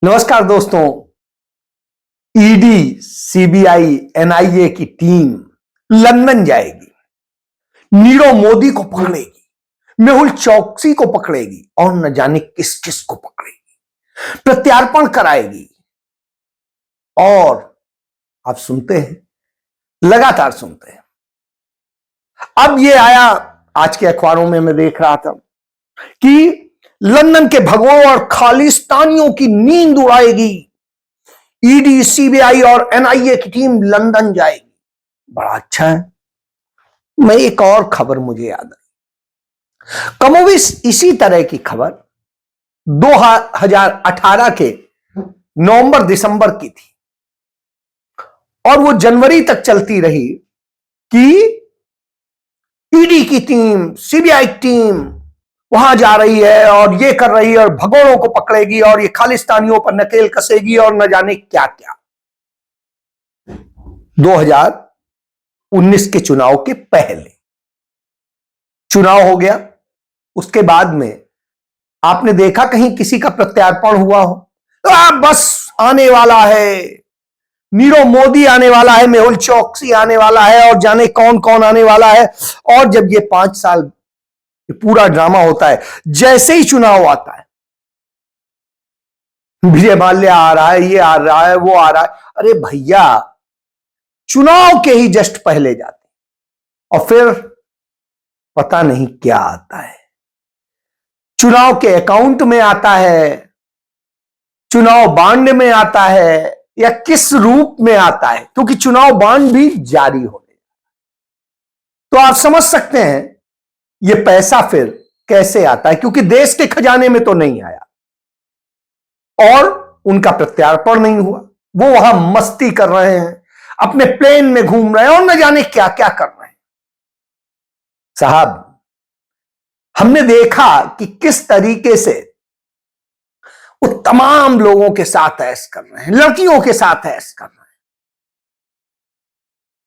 नमस्कार दोस्तों। ED, CBI, NIA की टीम लंदन जाएगी, नीरव मोदी को पकड़ेगी, मेहुल चौकसी को पकड़ेगी और न जाने किस किस को पकड़ेगी, प्रत्यार्पण कराएगी। और आप सुनते हैं, लगातार सुनते हैं। अब ये आया आज के अखबारों में, मैं देख रहा था कि लंदन के भगोड़ों और खालिस्तानियों की नींद उड़ाएगी ईडी, सीबीआई और एनआईए की टीम लंदन जाएगी। बड़ा अच्छा है। मैं एक और खबर मुझे याद आई, कमोबेश इसी तरह की खबर 2018 के नवंबर दिसंबर की थी और वो जनवरी तक चलती रही कि ईडी की टीम, सीबीआई टीम वहां जा रही है और ये कर रही है और भगोड़ों को पकड़ेगी और ये खालिस्तानियों पर नकेल कसेगी और न जाने क्या क्या। 2019 के चुनाव के पहले चुनाव हो गया, उसके बाद में आपने देखा कहीं किसी का प्रत्यार्पण हुआ हो? बस आने वाला है, नीरव मोदी आने वाला है, मेहुल चौकसी आने वाला है और जाने कौन कौन आने वाला है। और जब ये 5 साल पूरा ड्रामा होता है, जैसे ही चुनाव आता है, विजय माल्या आ रहा है, ये आ रहा है, वो आ रहा है। अरे भैया, चुनाव के ही जस्ट पहले जाते और फिर पता नहीं क्या आता है। चुनाव के अकाउंट में आता है, चुनाव बांड में आता है, या किस रूप में आता है, क्योंकि चुनाव बांड भी जारी हो गया। तो आप समझ सकते हैं यह पैसा फिर कैसे आता है, क्योंकि देश के खजाने में तो नहीं आया और उनका प्रत्यार्पण नहीं हुआ। वो वहां मस्ती कर रहे हैं, अपने प्लेन में घूम रहे हैं और न जाने क्या क्या कर रहे हैं। साहब, हमने देखा कि किस तरीके से वो तमाम लोगों के साथ ऐश कर रहे हैं, लड़कियों के साथ ऐश कर रहे हैं।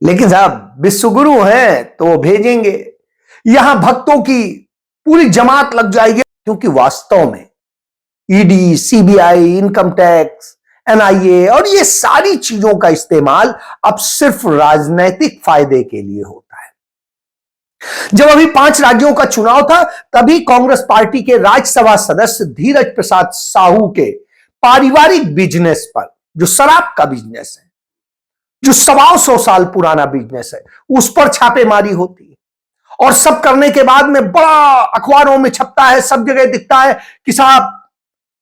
लेकिन साहब, विश्वगुरु हैं तो वो भेजेंगे, यहां भक्तों की पूरी जमात लग जाएगी, क्योंकि वास्तव में ED, CBI, income tax, NIA और ये सारी चीजों का इस्तेमाल अब सिर्फ राजनीतिक फायदे के लिए होता है। जब अभी 5 राज्यों का चुनाव था, तभी कांग्रेस पार्टी के राज्यसभा सदस्य धीरज प्रसाद साहू के पारिवारिक बिजनेस पर, जो शराब का बिजनेस है, जो 125 साल पुराना बिजनेस है, उस पर छापेमारी होती है। और सब करने के बाद में बड़ा अखबारों में छपता है, सब जगह दिखता है कि साहब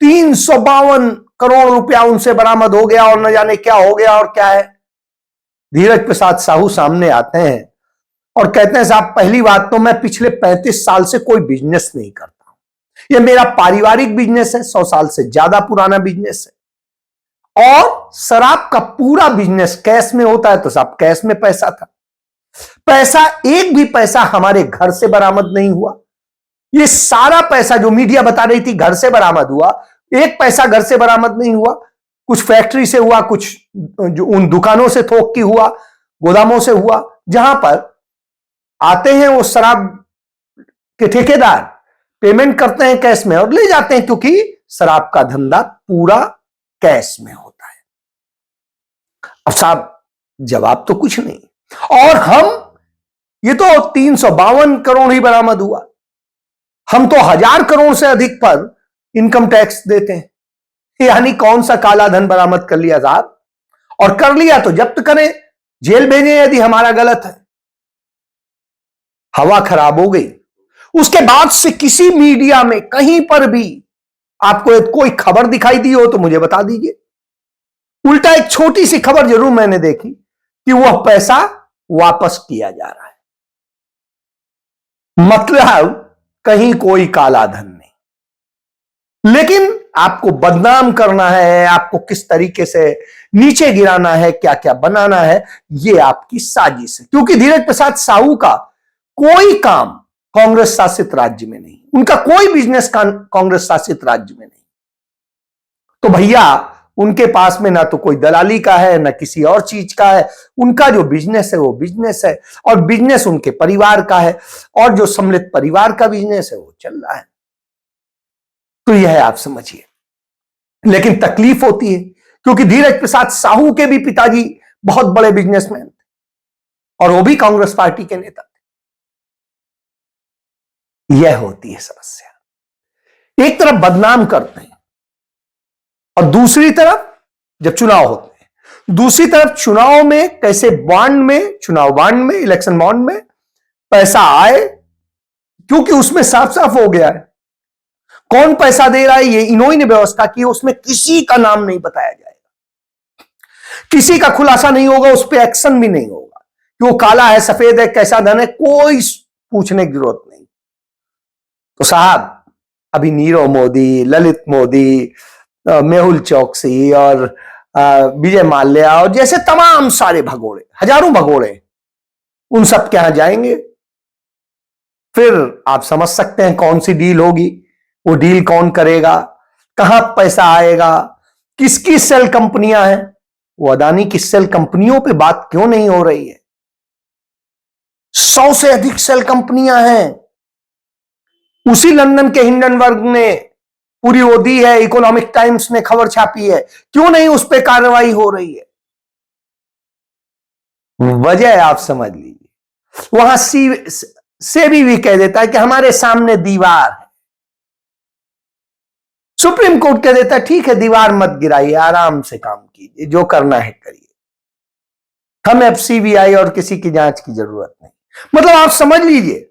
352 करोड़ रुपया उनसे बरामद हो गया और न जाने क्या हो गया और क्या है। धीरज प्रसाद साहू सामने आते हैं और कहते हैं, साहब पहली बात तो मैं पिछले 35 साल से कोई बिजनेस नहीं करता हूं, यह मेरा पारिवारिक बिजनेस है, 100 साल से ज्यादा पुराना बिजनेस है। और शराब का पूरा बिजनेस कैश में होता है, तो साहब कैश में पैसा था। पैसा, एक भी पैसा हमारे घर से बरामद नहीं हुआ। ये सारा पैसा जो मीडिया बता रही थी घर से बरामद हुआ, एक पैसा घर से बरामद नहीं हुआ। कुछ फैक्ट्री से हुआ, कुछ जो उन दुकानों से थोक की हुआ, गोदामों से हुआ, जहां पर आते हैं वो शराब के ठेकेदार, पेमेंट करते हैं कैश में और ले जाते हैं, क्योंकि शराब का धंधा पूरा कैश में होता है। अब साहब, जवाब तो कुछ नहीं। और हम, ये तो 352 करोड़ ही बरामद हुआ, हम तो 1000 करोड़ से अधिक पर इनकम टैक्स देते हैं। यानी कौन सा काला धन बरामद कर लिया साहब, और कर लिया तो जब्त करें, जेल भेजें यदि हमारा गलत है। हवा खराब हो गई। उसके बाद से किसी मीडिया में कहीं पर भी आपको कोई खबर दिखाई दी हो तो मुझे बता दीजिए। उल्टा एक छोटी सी खबर जरूर मैंने देखी कि वह पैसा वापस किया जा रहा है। मतलब कहीं कोई काला धन नहीं। लेकिन आपको बदनाम करना है, आपको किस तरीके से नीचे गिराना है, क्या क्या बनाना है, यह आपकी साजिश है। क्योंकि धीरज प्रसाद साहू का कोई काम कांग्रेस शासित राज्य में नहीं, उनका कोई बिजनेस कांग्रेस शासित राज्य में नहीं। तो भैया, उनके पास में ना तो कोई दलाली का है, ना किसी और चीज का है। उनका जो बिजनेस है वो बिजनेस है, और बिजनेस उनके परिवार का है, और जो सम्मिलित परिवार का बिजनेस है वो चल रहा है। तो यह आप समझिए, लेकिन तकलीफ होती है क्योंकि धीरज प्रसाद साहू के भी पिताजी बहुत बड़े बिजनेसमैन थे और वो भी कांग्रेस पार्टी के नेता थे। यह होती है समस्या। एक तरफ बदनाम करते हैं और दूसरी तरफ जब चुनाव होते हैं, दूसरी तरफ चुनाव में कैसे बॉन्ड में, चुनाव बॉन्ड में, इलेक्शन बॉन्ड में पैसा आए, क्योंकि उसमें साफ साफ हो गया है कौन पैसा दे रहा है। ये इन्होंने ने व्यवस्था की, उसमें किसी का नाम नहीं बताया जाएगा, किसी का खुलासा नहीं होगा, उस पर एक्शन भी नहीं होगा कि वो काला है, सफेद है, कैसा धन है, कोई पूछने की जरूरत नहीं। तो साहब अभी नीरव मोदी, ललित मोदी, मेहुल चौकसी और विजय माल्या और जैसे तमाम सारे भगोड़े, हजारों भगोड़े, उन सब के यहां जाएंगे, फिर आप समझ सकते हैं कौन सी डील होगी। वो डील कौन करेगा, कहां पैसा आएगा, किसकी सेल कंपनियां हैं। वो अदानी की सेल कंपनियों पे बात क्यों नहीं हो रही है? 100 से अधिक सेल कंपनियां हैं। उसी लंदन के हिंडनबर्ग ने पूरी वो दी है, इकोनॉमिक टाइम्स ने खबर छापी है, क्यों नहीं उस पर कार्रवाई हो रही है? वजह आप समझ लीजिए, वहां सेबी भी कह देता है कि हमारे सामने दीवार है, सुप्रीम कोर्ट कह देता है ठीक है दीवार मत गिराइए, आराम से काम कीजिए, जो करना है करिए, हमें अब सीबीआई और किसी की जांच की जरूरत नहीं। मतलब आप समझ लीजिए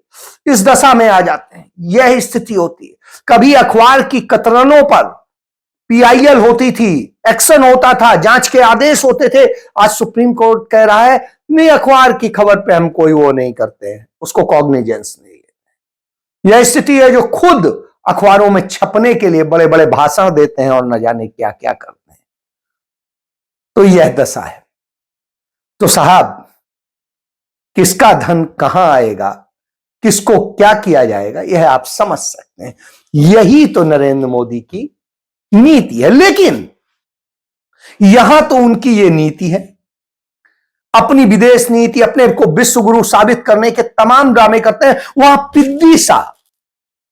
इस दशा में आ जाते हैं। यह स्थिति होती है। कभी अखबार की कतरनों पर पीआईएल होती थी, एक्शन होता था, जांच के आदेश होते थे। आज सुप्रीम कोर्ट कह रहा है नहीं, अखबार की खबर पे हम कोई वो नहीं करते हैं, उसको कॉग्निजेंस नहीं है। यह स्थिति है जो खुद अखबारों में छपने के लिए बड़े बड़े भाषण देते हैं और न जाने क्या क्या करते हैं। तो यह दशा है। तो साहब किसका धन कहां आएगा, किसको क्या किया जाएगा, यह आप समझ सकते हैं। यही तो नरेंद्र मोदी की नीति है। लेकिन यहां तो उनकी यह नीति है, अपनी विदेश नीति, अपने को विश्व गुरु साबित करने के तमाम ड्रामे करते हैं। वहां पिद्दी सा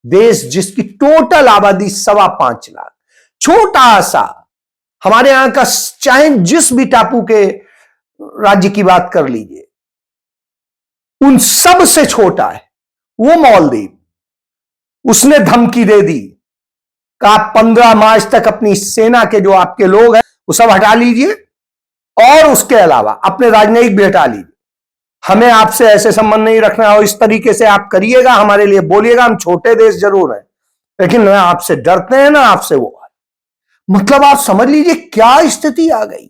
देश जिसकी टोटल आबादी 5.25 लाख, छोटा सा, हमारे यहां का चाहे जिस भी टापू के राज्य की बात कर लीजिए, उन सब से छोटा है वो मालदीव। उसने धमकी दे दी कि आप 15 मार्च तक अपनी सेना के जो आपके लोग हैं वो सब हटा लीजिए और उसके अलावा अपने राजनयिक भी हटा लीजिए, हमें आपसे ऐसे संबंध नहीं रखना हो, इस तरीके से आप करिएगा, हमारे लिए बोलिएगा, हम छोटे देश जरूर हैं लेकिन ना आपसे डरते हैं ना आपसे वो। मतलब आप समझ लीजिए क्या स्थिति आ गई।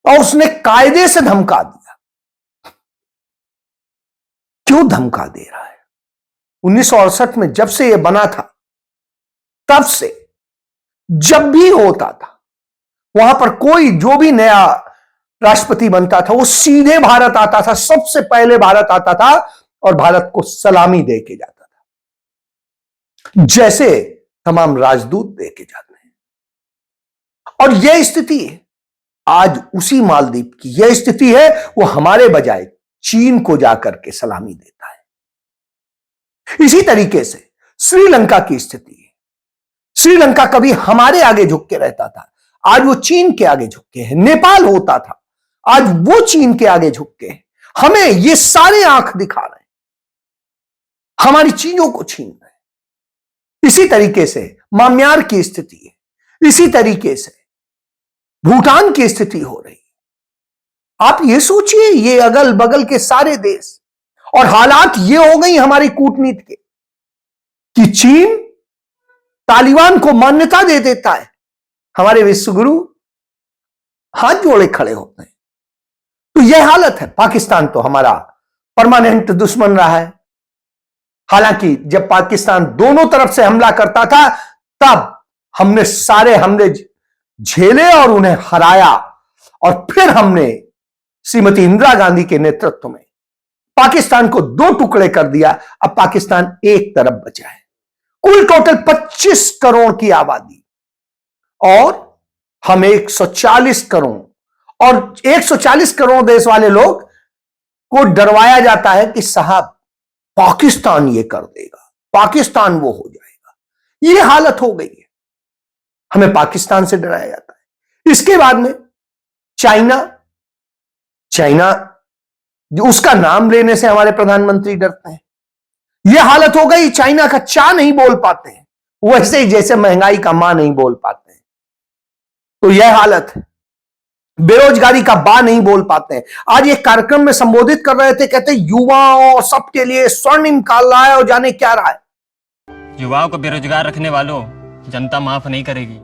और उसने कायदे से धमका दिया। क्यों धमका दे रहा है? 1968 में जब से यह बना था, तब से जब भी होता था वहां पर कोई जो भी नया राष्ट्रपति बनता था वो सीधे भारत आता था, सबसे पहले भारत आता था और भारत को सलामी दे के जाता था, जैसे तमाम राजदूत दे के जाते हैं। और यह स्थिति है आज उसी मालदीव की, यह स्थिति है वो हमारे बजाय चीन को जाकर के सलामी देता है। इसी तरीके से श्रीलंका की स्थिति है। श्रीलंका कभी हमारे आगे झुक के रहता था, आज वो चीन के आगे झुक के है। नेपाल होता था, आज वो चीन के आगे झुक के है। हमें ये सारे आंख दिखा रहे हैं, हमारी चीजों को छीन रहे हैं। इसी तरीके से म्यांमार की स्थिति है, इसी तरीके से भूटान की स्थिति हो रही है। आप ये सोचिए, ये अगल बगल के सारे देश, और हालात ये हो गई हमारी कूटनीति के कि चीन तालिबान को मान्यता दे देता है, हमारे विश्वगुरु हाथ जोड़े खड़े होते हैं। तो यह हालत है। पाकिस्तान तो हमारा परमानेंट दुश्मन रहा है। हालांकि जब पाकिस्तान दोनों तरफ से हमला करता था तब हमने सारे हमले झेले और उन्हें हराया, और फिर हमने श्रीमती इंदिरा गांधी के नेतृत्व में पाकिस्तान को 2 टुकड़े कर दिया। अब पाकिस्तान एक तरफ बचा है। कुल टोटल 25 करोड़ की आबादी और हम 140 करोड़, और 140 करोड़ देश वाले लोग को डरवाया जाता है कि साहब पाकिस्तान ये कर देगा, पाकिस्तान वो हो जाएगा। ये हालत हो गई है। हमें पाकिस्तान से डराया जाता है। इसके बाद में चाइना, उसका नाम लेने से हमारे प्रधानमंत्री डरते हैं। यह हालत हो गई, चाइना का चा नहीं बोल पाते हैं, वैसे ही जैसे महंगाई का मां नहीं बोल पाते हैं। तो यह हालत है, बेरोजगारी का बा नहीं बोल पाते हैं। आज एक कार्यक्रम में संबोधित कर रहे थे, कहते युवाओं और सबके लिए स्वर्णिम काल रहा है और जाने क्या रहा है। युवाओं को बेरोजगार रखने वालों जनता माफ नहीं करेगी।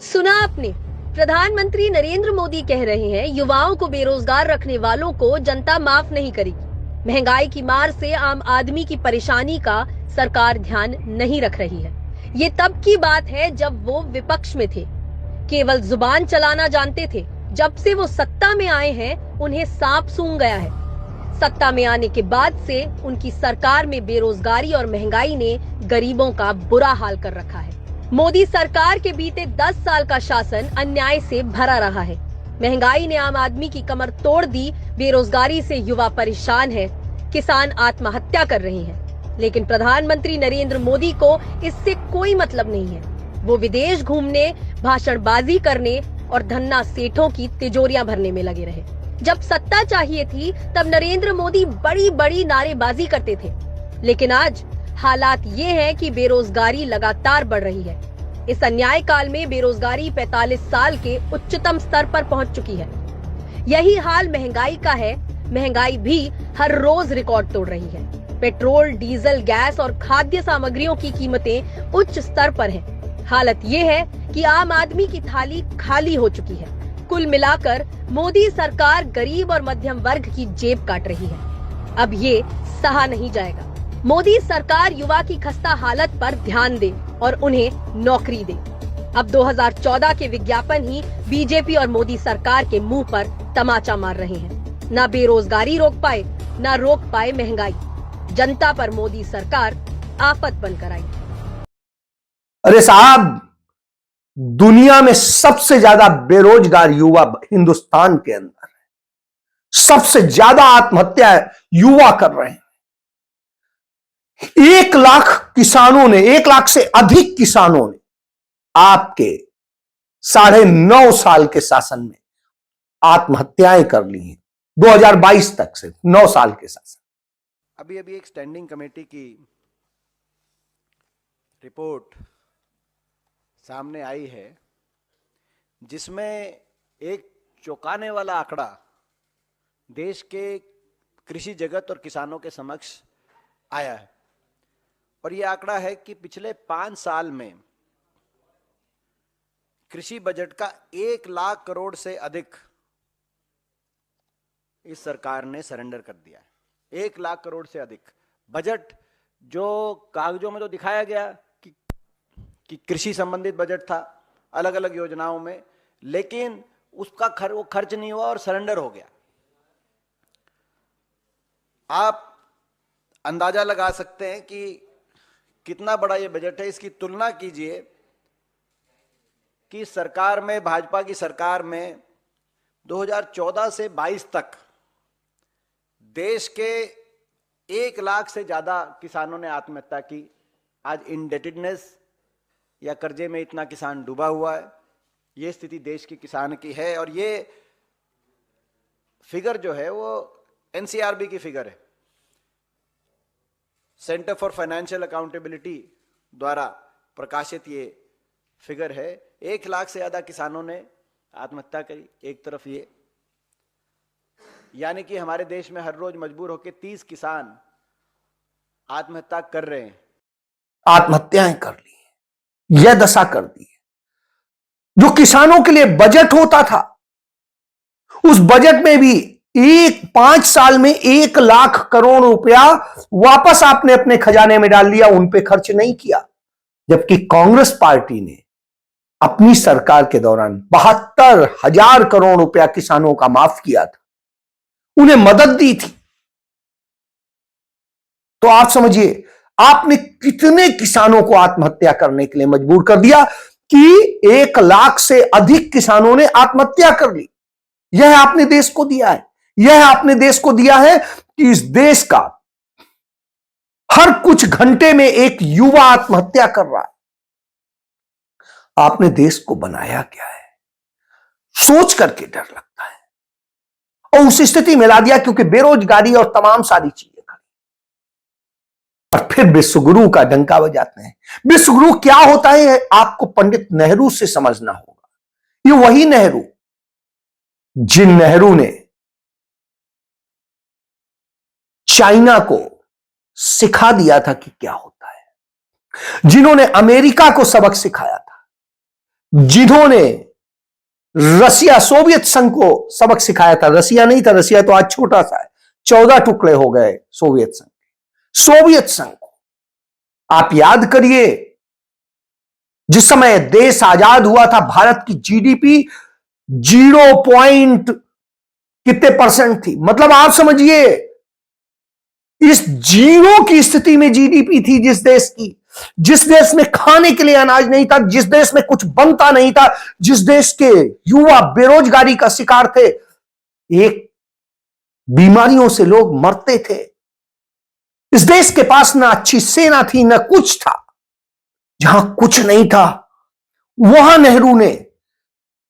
सुना आपने, प्रधानमंत्री नरेंद्र मोदी कह रहे हैं युवाओं को बेरोजगार रखने वालों को जनता माफ नहीं करेगी। महंगाई की मार से आम आदमी की परेशानी का सरकार ध्यान नहीं रख रही है। ये तब की बात है जब वो विपक्ष में थे, केवल जुबान चलाना जानते थे। जब से वो सत्ता में आए हैं उन्हें सांप सूंघ गया है। सत्ता में आने के बाद से उनकी सरकार में बेरोजगारी और महंगाई ने गरीबों का बुरा हाल कर रखा है। मोदी सरकार के बीते 10 साल का शासन अन्याय से भरा रहा है। महंगाई ने आम आदमी की कमर तोड़ दी, बेरोजगारी से युवा परेशान है, किसान आत्महत्या कर रहे हैं। लेकिन प्रधानमंत्री नरेंद्र मोदी को इससे कोई मतलब नहीं है। वो विदेश घूमने, भाषणबाजी करने और धन्ना सेठों की तिजोरियां भरने में लगे रहे। जब सत्ता चाहिए थी तब नरेंद्र मोदी बड़ी बड़ी नारेबाजी करते थे, लेकिन आज हालात ये हैं कि बेरोजगारी लगातार बढ़ रही है। इस अन्याय काल में बेरोजगारी 45 साल के उच्चतम स्तर पर पहुंच चुकी है। यही हाल महंगाई का है। महंगाई भी हर रोज रिकॉर्ड तोड़ रही है। पेट्रोल, डीजल, गैस और खाद्य सामग्रियों की कीमतें उच्च स्तर पर हैं। हालत ये है कि आम आदमी की थाली खाली हो चुकी है। कुल मिलाकर मोदी सरकार गरीब और मध्यम वर्ग की जेब काट रही है। अब ये सहा नहीं जाएगा। मोदी सरकार युवा की खस्ता हालत पर ध्यान दे और उन्हें नौकरी दे। अब 2014 के विज्ञापन ही बीजेपी और मोदी सरकार के मुंह पर तमाचा मार रहे हैं। ना बेरोजगारी रोक पाए, ना रोक पाए महंगाई। जनता पर मोदी सरकार आफत बनकर आई। अरे साहब, दुनिया में सबसे ज्यादा बेरोजगार युवा हिंदुस्तान के अंदर है। सबसे ज्यादा आत्महत्या युवा कर रहे हैं। 1 लाख किसानों ने, 1 लाख से अधिक किसानों ने आपके 9.5 साल के शासन में आत्महत्याएं कर ली हैं। 2022 तक से 9 साल के शासन। अभी एक स्टैंडिंग कमेटी की रिपोर्ट सामने आई है, जिसमें एक चौंकाने वाला आंकड़ा देश के कृषि जगत और किसानों के समक्ष आया है। और यह आंकड़ा है कि पिछले 5 साल में कृषि बजट का 1 लाख करोड़ से अधिक इस सरकार ने सरेंडर कर दिया है। 1 लाख करोड़ से अधिक बजट, जो कागजों में तो दिखाया गया कि कृषि संबंधित बजट था अलग अलग योजनाओं में, लेकिन उसका वो खर्च नहीं हुआ और सरेंडर हो गया। आप अंदाजा लगा सकते हैं कि कितना बड़ा ये बजट है। इसकी तुलना कीजिए कि सरकार में, भाजपा की सरकार में 2014 से 22 तक देश के 1 लाख से ज्यादा किसानों ने आत्महत्या की। आज इंडेटेडनेस या कर्जे में इतना किसान डूबा हुआ है। ये स्थिति देश के किसान की है। और ये फिगर जो है वो एनसीआरबी की फिगर है, सेंटर फॉर फाइनेंशियल अकाउंटेबिलिटी द्वारा प्रकाशित ये फिगर है। 1 लाख से ज्यादा किसानों ने आत्महत्या करी एक तरफ ये, यानी कि हमारे देश में हर रोज मजबूर होकर 30 किसान आत्महत्या कर रहे हैं। आत्महत्याएं कर ली है, यह दशा कर दी है। जो किसानों के लिए बजट होता था, उस बजट में भी 5 साल में 1 लाख करोड़ रुपया वापस आपने अपने खजाने में डाल लिया, उन पे खर्च नहीं किया। जबकि कांग्रेस पार्टी ने अपनी सरकार के दौरान 72,000 करोड़ रुपया किसानों का माफ किया था, उन्हें मदद दी थी। तो आप समझिए आपने कितने किसानों को आत्महत्या करने के लिए मजबूर कर दिया कि 1 लाख से अधिक किसानों ने आत्महत्या कर ली। यह आपने देश को दिया है। यह आपने देश को दिया है कि इस देश का हर कुछ घंटे में एक युवा आत्महत्या कर रहा है। आपने देश को बनाया क्या है, सोच करके डर लगता है। और उस स्थिति में ला दिया क्योंकि बेरोजगारी और तमाम सारी चीजें खड़ी। और फिर विश्वगुरु का डंका बजाते हैं। विश्वगुरु क्या होता है आपको पंडित नेहरू से समझना होगा। ये वही नेहरू जिन नेहरू ने चाइना को सिखा दिया था कि क्या होता है, जिन्होंने अमेरिका को सबक सिखाया था, जिन्होंने रसिया सोवियत संघ को सबक सिखाया था। रसिया नहीं था, रसिया तो आज छोटा सा है, 14 टुकड़े हो गए सोवियत संघ। सोवियत संघ को आप याद करिए, जिस समय देश आजाद हुआ था भारत की जीडीपी 0 कितने % थी। मतलब आप समझिए इस 0 की स्थिति में जीडीपी थी जिस देश की, जिस देश में खाने के लिए अनाज नहीं था, जिस देश में कुछ बनता नहीं था, जिस देश के युवा बेरोजगारी का शिकार थे, एक बीमारियों से लोग मरते थे। इस देश के पास ना अच्छी सेना थी, ना कुछ था। जहां कुछ नहीं था वहां नेहरू ने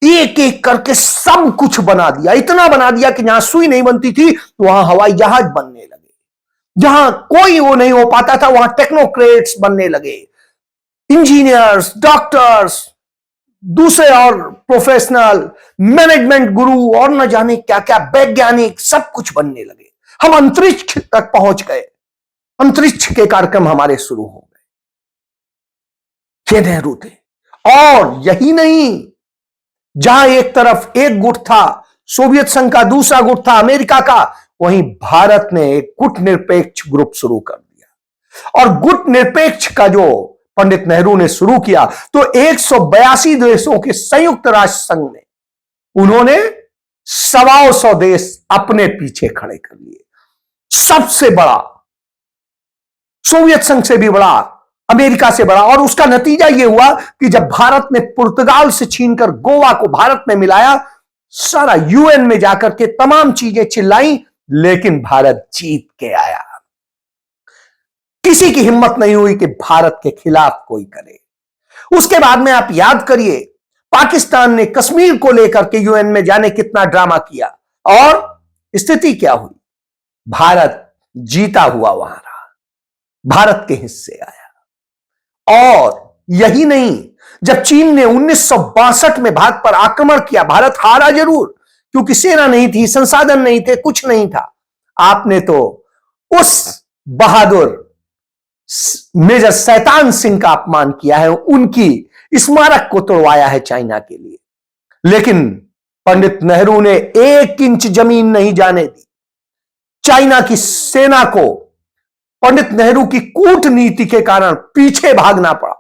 एक एक करके सब कुछ बना दिया। इतना बना दिया कि जहां सुई नहीं बनती थी वहां हवाई जहाज बनने लगे, जहां कोई वो नहीं हो पाता था वहां टेक्नोक्रेट्स बनने लगे, इंजीनियर्स, डॉक्टर्स, दूसरे और प्रोफेशनल, मैनेजमेंट गुरु और न जाने क्या क्या वैज्ञानिक, सब कुछ बनने लगे। हम अंतरिक्ष तक पहुंच गए, अंतरिक्ष के कार्यक्रम हमारे शुरू हो गए। ये नेहरू थे। और यही नहीं, जहां एक तरफ एक गुट था सोवियत संघ का, दूसरा गुट था अमेरिका का, वहीं भारत ने एक गुट निरपेक्ष ग्रुप शुरू कर दिया। और गुट निरपेक्ष का जो पंडित नेहरू ने शुरू किया तो 182 देशों के संयुक्त राष्ट्र संघ में उन्होंने 125 देश अपने पीछे खड़े कर लिए। सबसे बड़ा, सोवियत संघ से भी बड़ा, अमेरिका से बड़ा। और उसका नतीजा यह हुआ कि जब भारत ने पुर्तगाल से छीनकर गोवा को भारत में मिलाया, सारा यूएन में जाकर के तमाम चीजें चिल्लाई, लेकिन भारत जीत के आया। किसी की हिम्मत नहीं हुई कि भारत के खिलाफ कोई करे। उसके बाद में आप याद करिए, पाकिस्तान ने कश्मीर को लेकर के यूएन में जाने कितना ड्रामा किया और स्थिति क्या हुई, भारत जीता हुआ वहां रहा, भारत के हिस्से आया। और यही नहीं, जब चीन ने 1962 में भारत पर आक्रमण किया, भारत हारा जरूर क्योंकि सेना नहीं थी, संसाधन नहीं थे, कुछ नहीं था। आपने तो उस बहादुर मेजर शैतान सिंह का अपमान किया है, उनकी स्मारक को तोड़वाया है चाइना के लिए। लेकिन पंडित नेहरू ने 1 इंच जमीन नहीं जाने दी। चाइना की सेना को पंडित नेहरू की कूटनीति के कारण पीछे भागना पड़ा।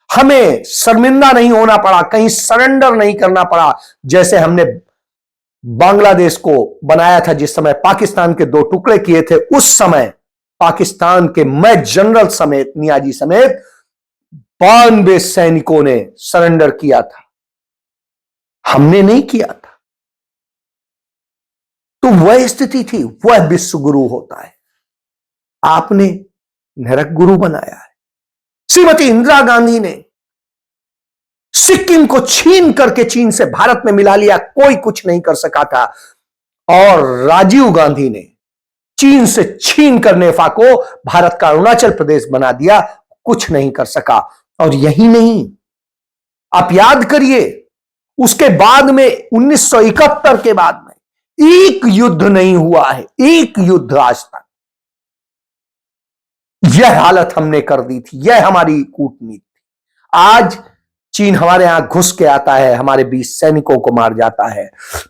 हमें शर्मिंदा नहीं होना पड़ा, कहीं सरेंडर नहीं करना पड़ा, जैसे हमने बांग्लादेश को बनाया था जिस समय पाकिस्तान के 2 टुकड़े किए थे। उस समय पाकिस्तान के मैं जनरल समेत, नियाजी समेत 92 सैनिकों ने सरेंडर किया था, हमने नहीं किया था। तो वह स्थिति थी, वह विश्वगुरु होता है। आपने नरक गुरु बनाया है। श्रीमती इंदिरा गांधी ने सिक्किम को छीन करके चीन से भारत में मिला लिया, कोई कुछ नहीं कर सका था। और राजीव गांधी ने चीन से छीन कर नेफा को भारत का अरुणाचल प्रदेश बना दिया, कुछ नहीं कर सका। और यही नहीं, आप याद करिए, उसके बाद में 1971 के बाद में एक युद्ध नहीं हुआ है, एक युद्ध आज तक। यह हालत हमने कर दी थी, यह हमारी कूटनीति थी। आज चीन हमारे यहां घुस के आता है, हमारे 20 सैनिकों को मार जाता है।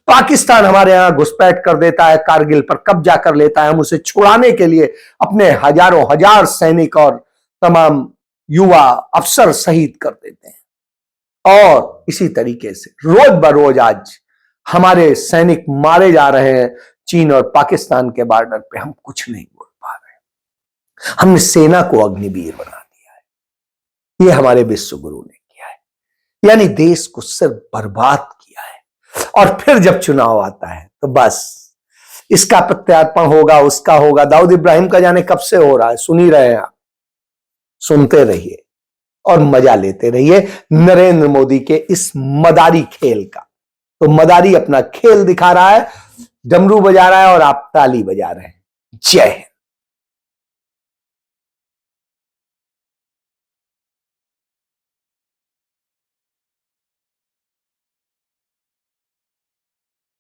पाकिस्तान हमारे यहां घुसपैठ कर देता है, कारगिल पर कब्जा कर लेता है। हम उसे छुड़ाने के लिए अपने हजारों हजार सैनिक और तमाम युवा अफसर शहीद कर देते हैं। और इसी तरीके से रोज बरोज आज हमारे सैनिक मारे जा रहे हैं चीन और पाकिस्तान के बॉर्डर पे। हम कुछ नहीं बोल पा रहे। हमने सेना को अग्निवीर बना दिया है। यह हमारे विश्वगुरु ने किया है, यानी देश को सिर्फ बर्बाद किया है। और फिर जब चुनाव आता है तो बस इसका प्रत्यार्पण होगा, उसका होगा। दाऊद इब्राहिम का जाने कब से हो रहा है, सुन ही रहे हैं आप, सुनते रहिए। और मजा लेते रहिए नरेंद्र मोदी के इस मदारी खेल का। तो मदारी अपना खेल दिखा रहा है, डमरू बजा रहा है और आप ताली बजा रहे हैं। जय हिंद।